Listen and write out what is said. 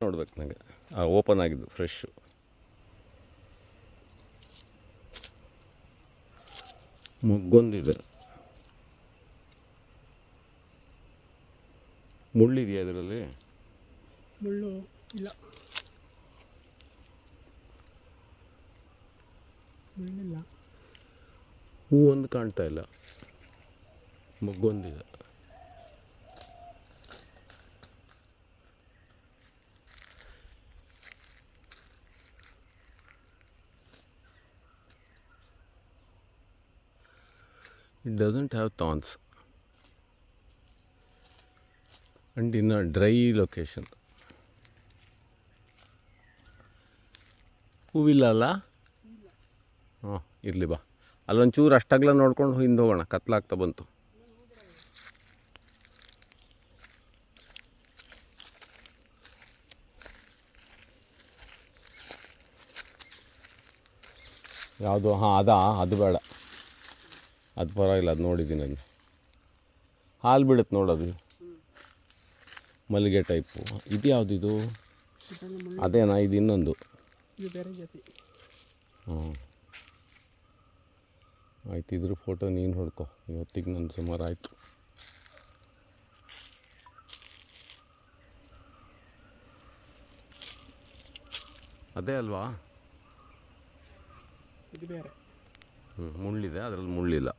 ನೋಡ್ಬೇಕು ನನಗೆ ಓಪನ್ ಆಗಿದ್ದು ಫ್ರೆಶ್ಶು. ಮೊಗ್ಗೊಂದಿದೆ. ಮುಳ್ಳಿದೆಯಾ ಇದರಲ್ಲಿ? ಮುಳ್ಳು ಇಲ್ಲ, ಮುಳ್ಳಿಲ್ಲ. ಹೂ ಒಂದು ಕಾಣ್ತಾ ಇಲ್ಲ, ಮೊಗ್ಗೊಂದಿದೆ. It doesn't have thorns and in a dry location. ಹೂವಿಲ್ಲ ಅಲ್ಲ? ಹಾಂ, ಇರಲಿ ಬಾ. ಅಲ್ಲೊಂಚೂರು ಅಷ್ಟಾಗಲ ನೋಡ್ಕೊಂಡು ಹಿಂದೆ ಹೋಗೋಣ, ಕತ್ಲಾಗ್ತಾ ಬಂತು. ಯಾವುದು? ಹಾಂ, ಅದು ಬೇಡ, ಅದು ಪರವಾಗಿಲ್ಲ, ಅದು ನೋಡಿದ್ದೀನಿ. ಅಲ್ಲಿ ಹಾಲು ಬಿಡುತ್ತೆ ನೋಡೋದು, ಮಲ್ಲಿಗೆ ಟೈಪು. ಇದು ಯಾವುದಿದು? ಅದೇನಾ? ಇದು ಇನ್ನೊಂದು. ಇದು ಬೇರೆ ಜಾತಿ. ಹಾಂ, ಆಯ್ತು. ಇದ್ರ ಫೋಟೋ ನೀನು ಹೊಡ್ಕೊ. ಇವತ್ತಿಗೆ ನನ್ನ ಸುಮಾರು ಆಯಿತು. ಅದೇ ಅಲ್ವಾ? ಇದು ಬೇರೆ. ಮುಳ್ಳಿದೆ, ಅದರಲ್ಲಿ ಮುಳ್ಳಿಲ್ಲ.